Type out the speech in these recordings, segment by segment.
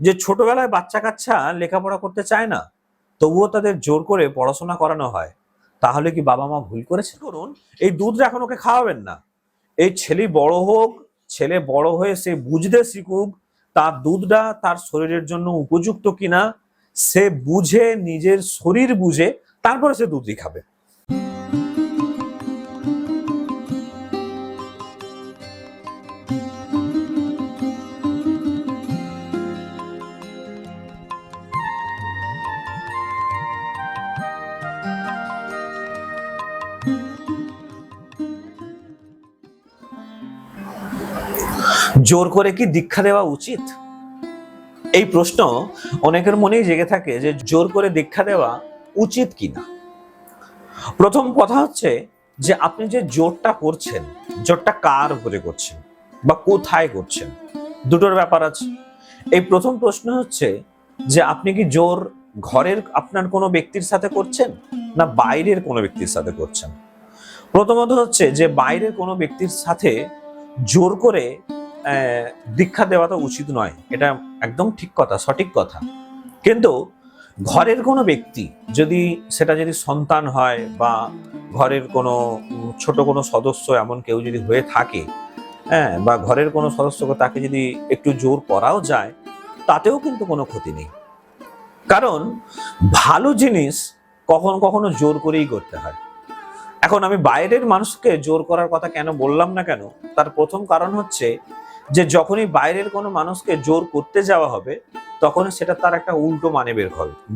যে ছোটবেলায় বাচ্চা কাচ্চা লেখাপড়া করতে চায় না, তবুও তাদের জোর করে পড়াশোনা করানো হয়, তাহলে কি বাবা মা ভুল করেছে? করুন, এই দুধটা এখন ওকে খাওয়াবেন না। এই ছেলে বড় হোক, ছেলে বড় হয়ে সে বুঝতে শিখুক তার দুধটা তার শরীরের জন্য উপযুক্ত কিনা, সে বুঝে, নিজের শরীর বুঝে তারপরে সে দুধই খাবে। জোর করে কি দীক্ষা দেওয়া উচিত? এই প্রশ্ন অনেকের মনেই জেগে থাকে যে জোর করে দীক্ষা দেওয়া উচিত কিনা। প্রথম কথা হচ্ছে যে আপনি যে জোরটা করছেন, জোরটা কার উপরে করছেন বা কোথায় করছেন, দুটোর ব্যাপার আছে। এই প্রথম প্রশ্ন হচ্ছে যে আপনি কি জোর ঘরের আপনার কোনো ব্যক্তির সাথে করছেন না বাইরের কোনো ব্যক্তির সাথে করছেন। প্রথমত হচ্ছে যে বাইরের কোনো ব্যক্তির সাথে জোর করে দীক্ষা দেওয়া তো উচিত নয়, এটা একদম ঠিক কথা, সঠিক কথা। কিন্তু ঘরের কোনো ব্যক্তি, যদি সেটা যদি সন্তান হয় বা ঘরের কোনো ছোট কোনো সদস্য এমন কেউ যদি হয়ে থাকে, হ্যাঁ, বা ঘরের কোনো সদস্যকে তাকে যদি একটু জোর করাও যায়, তাতেও কিন্তু কোনো ক্ষতি নেই। কারণ ভালো জিনিস কখনো কখনো জোর করেই করতে হয়। এখন আমি বাইরের মানুষকে জোর করার কথা কেন বললাম না কেন, তার প্রথম কারণ হচ্ছে যে যখনই বাইরের কোনো মানুষকে জোর করতে যাওয়া হবে, তখন সেটা তার একটা উল্টো মানে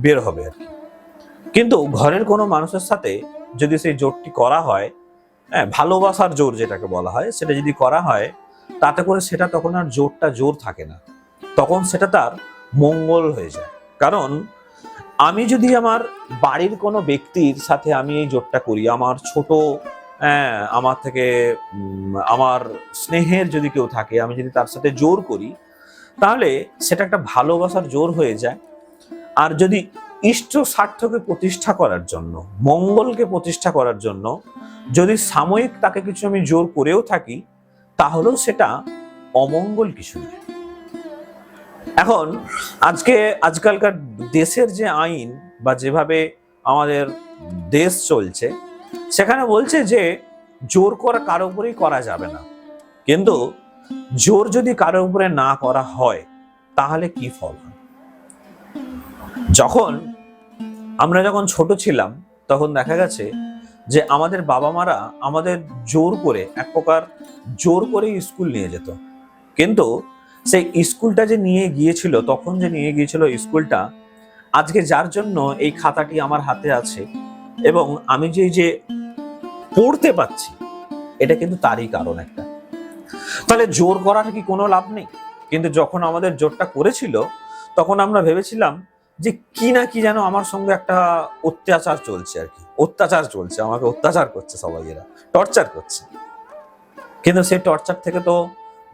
বের হবে আর কি। কিন্তু ঘরের কোনো মানুষের সাথে যদি সেই জোরটি করা হয়, হ্যাঁ, ভালোবাসার জোর যেটাকে বলা হয়, সেটা যদি করা হয়, তাতে করে সেটা তখন আর জোরটা জোর থাকে না, তখন সেটা তার মঙ্গল হয়ে যায়। কারণ আমি যদি আমার বাড়ির কোনো ব্যক্তির সাথে আমি এই জোরটা করি, আমার ছোট, হ্যাঁ, আমার থেকে আমার স্নেহের যদি কেউ থাকে, আমি যদি তার সাথে জোর করি, তাহলে সেটা একটা ভালোবাসার জোর হয়ে যায়। আর যদি ইষ্ট স্বার্থকে প্রতিষ্ঠা করার জন্য, মঙ্গলকে প্রতিষ্ঠা করার জন্য যদি সাময়িক তাকে কিছু আমি জোর করেও থাকি, তাহলেও সেটা অমঙ্গল কিছু নয়। এখন আজকালকার দেশের যে আইন বা যেভাবে আমাদের দেশ চলছে, সেখানে বলছে যে জোর করা কারো উপরেই করা যাবে না। কিন্তু জোর যদি কারো উপরে না করা হয়, তাহলে কি ফল হয়? যখন ছোট ছিলাম, তখন দেখা গেছে যে আমাদের বাবা মারা আমাদের জোর করে, এক প্রকার জোর করে স্কুল নিয়ে যেত। কিন্তু সেই স্কুলটা যে নিয়ে গিয়েছিল, তখন যে নিয়ে গিয়েছিল স্কুলটা, আজকে যার জন্য এই খাতাটি আমার হাতে আছে এবং আমি যে পড়তে পাচ্ছি, এটা কিন্তু তারই কারণ একটা। তাহলে জোর করার কি কোনো লাভ নেই? কিন্তু যখন আমাদের জোরটা করেছিল, তখন আমরা ভেবেছিলাম যে কি না কি যেন আমার সঙ্গে একটা অত্যাচার চলছে আর কি, অত্যাচার চলছে, আমাকে অত্যাচার করছে সবাই, এরা টর্চার করছে। কিন্তু সেই টর্চার থেকে তো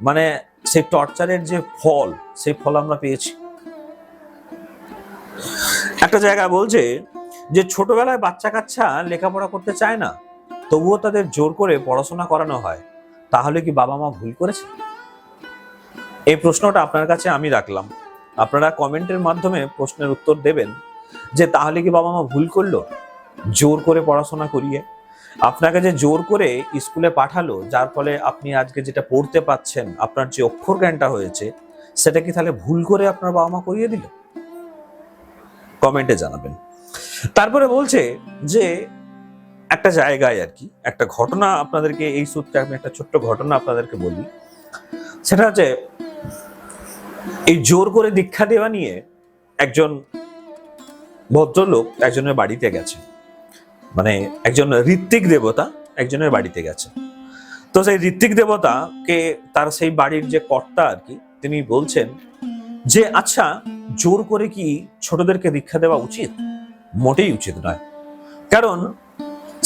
মানে সেই টর্চারের যে ফল, সেই ফল আমরা পেয়েছি। একটা জায়গা বলছে যে ছোটবেলায় বাচ্চা কাচ্চা লেখাপড়া করতে চায় না, তবুও তাদের জোর করে পড়াশোনা করানো হয়, তাহলে কি বাবা মা ভুল করেছে? এই প্রশ্নটা আপনার কাছে আমি রাখলাম, আপনারা কমেন্টের মাধ্যমে প্রশ্নের উত্তর দেবেন যে তাহলে কি বাবা মা ভুল করলো জোর করে পড়াশোনা করিয়ে? আপনাকে যে জোর করে স্কুলে পাঠালো, যার ফলে আপনি আজকে যেটা পড়তে পাচ্ছেন, আপনার যে অক্ষর জ্ঞানটা হয়েছে, সেটা কি তাহলে ভুল করে আপনার বাবা মা করিয়ে দিল? কমেন্টে জানাবেন। তারপরে বলছে যে একটা জায়গায় আর কি একটা ঘটনা আপনাদেরকে, এই সূত্রে আমি একটা ছোট্ট ঘটনা আপনাদেরকে বলি। সেটা হচ্ছে এই জোর করে দীক্ষা দেওয়া নিয়ে একজন ভদ্রলোক একজনের বাড়িতে গেছে, মানে একজন ঋত্বিক দেবতা একজনের বাড়িতে গেছে। তো সেই ঋত্বিক দেবতাকে তার সেই বাড়ির যে কর্তা আর কি, তিনি বলছেন যে আচ্ছা, জোর করে কি ছোটদেরকে দীক্ষা দেওয়া উচিত? মোটেই উচিত নয়। কারণ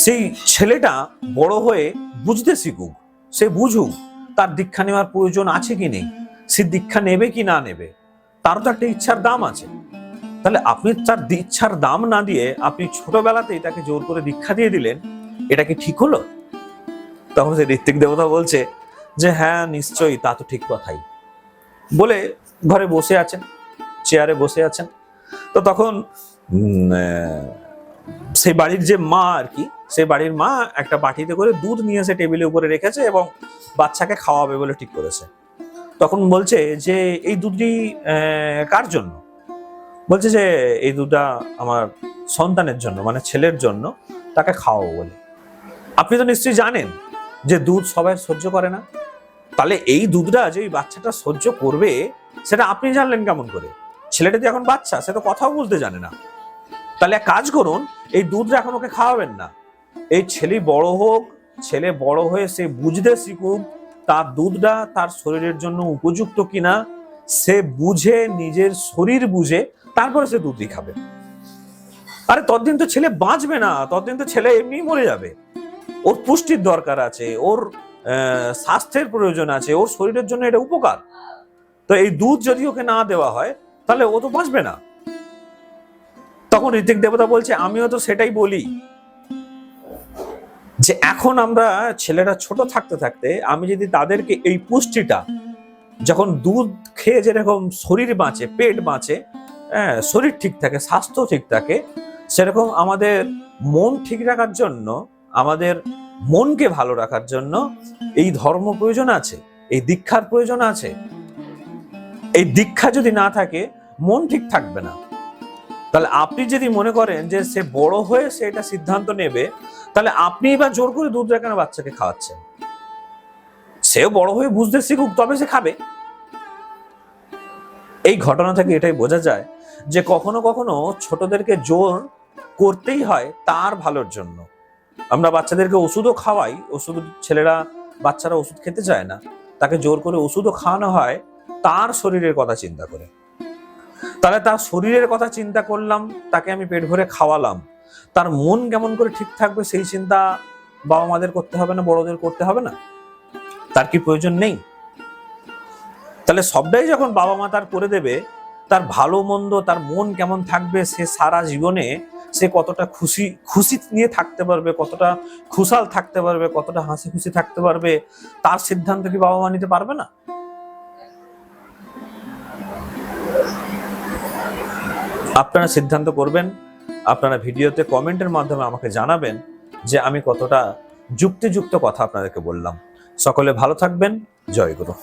সেই ছেলেটা বড় হয়ে বুঝতে শিখুক, সে বুঝুক তার দীক্ষা নেওয়ার প্রয়োজন আছে কি নেই, সে দীক্ষা নেবে কি না নেবে, তারও তো একটা ইচ্ছার দাম আছে। তাহলে আপনি তার ইচ্ছার দাম না দিয়ে আপনি ছোটবেলাতেই তাকে জোর করে দীক্ষা দিয়ে দিলেন, এটা কি ঠিক হলো? তখন সে ঋত্বিক দেবতা বলছে যে হ্যাঁ, নিশ্চয়ই, তা তো ঠিক কথাই, বলে ঘরে বসে আছেন। চেয়ারে বসে আছেন। তো তখন সেই বাড়ির যে মা আর কি, সেই বাড়ির মা একটা বাটিতে করে দুধ নিয়ে এসে টেবিলের উপরে রেখেছে এবং বাচ্চাকে খাওয়াবে বলে ঠিক করেছে। তখন বলছে যে এই দুধটি কার জন্য? বলছে যে এই দুধটা আমার সন্তানের জন্য, মানে ছেলের জন্য, তাকে খাওয়াবো বলে। আপনি তো নিশ্চয়ই জানেন যে দুধ সবাই সহ্য করে না, তাহলে এই দুধটা যে ওই বাচ্চাটা সহ্য করবে সেটা আপনি জানলেন কেমন করে? ছেলেটা তো এখন বাচ্চা, সে তো কথাও বলতে জানে না। তাহলে এক কাজ করুন, এই দুধটা এখন ওকে খাওয়াবেন না। এই ছেলে বড় হোক, ছেলে বড় হয়ে সে বুঝতে শিখুক তার দুধটা তার শরীরের জন্য উপযুক্ত কিনা, সে বুঝে, নিজের শরীর বুঝে তারপরে সে দুধই খাবে। আরে ততদিন তো ছেলে বাঁচবে না, ততদিন তো ছেলে এমনি মরে যাবে। ওর পুষ্টির দরকার আছে, ওর স্বাস্থ্যের প্রয়োজন আছে, ওর শরীরের জন্য এটা উপকার। তো এই দুধ যদি ওকে না দেওয়া হয় তাহলে ও তো বাঁচবে না। তখন ঋত্বিক দেবতা বলছে, আমিও তো সেটাই বলি যে এখন আমরা ছেলেরা ছোট থাকতে থাকতে আমি যদি তাদেরকে এই পুষ্টিটা, যখন দুধ খেয়ে যেরকম শরীর বাঁচে, পেট বাঁচে, শরীর ঠিক থাকে, স্বাস্থ্য ঠিক থাকে, সেরকম আমাদের মন ঠিক রাখার জন্য, আমাদের মনকে ভালো রাখার জন্য এই ধর্ম প্রয়োজন আছে, এই দীক্ষার প্রয়োজন আছে। এই দীক্ষা যদি না থাকে মন ঠিক থাকবে না। তাহলে আপনি যদি মনে করেন যে সে বড় হয়ে সে এটা সিদ্ধান্ত নেবে, তাহলে আপনি বা জোর করে দুধ কেন বাচ্চাকে খাওয়াচ্ছেন? সেও বড় হয়ে বুঝতে শিখুক, তবে সে খাবে। এই ঘটনা থেকে এটাই বোঝা যায় যে কখনো কখনো ছোটদেরকে জোর করতেই হয় তার ভালোর জন্য। আমরা বাচ্চাদেরকে ওষুধও খাওয়াই, ওষুধ বাচ্চারা ওষুধ খেতে চায় না, তাকে জোর করে ওষুধও খাওয়ানো হয় তার শরীরের কথা চিন্তা করে। তাহলে তার শরীরের কথা চিন্তা করলাম, তাকে আমি পেট ভরে খাওয়ালাম, তার মন কেমন করে ঠিক থাকবে সেই চিন্তা বাবা মাদের করতে হবে না, বড়দের করতে হবে না? তার কি প্রয়োজন নেই? তাহলে সবটাই যখন বাবা মা তার করে দেবে, তার ভালো মন্দ, তার মন কেমন থাকবে, সে সারা জীবনে সে কতটা খুশি নিয়ে থাকতে পারবে, কতটা খুশাল থাকতে পারবে, কতটা হাসি খুশি থাকতে পারবে, তার সিদ্ধান্ত কি বাবা মা নিতে পারবে না? আপনারা সিদ্ধান্ত করবেন, আপনারা ভিডিওতে কমেন্টের মাধ্যমে আমাকে জানাবেন যে আমি কতটা যুক্তিযুক্ত কথা আপনাদেরকে বললাম। সকলে ভালো থাকবেন। জয় গুরু।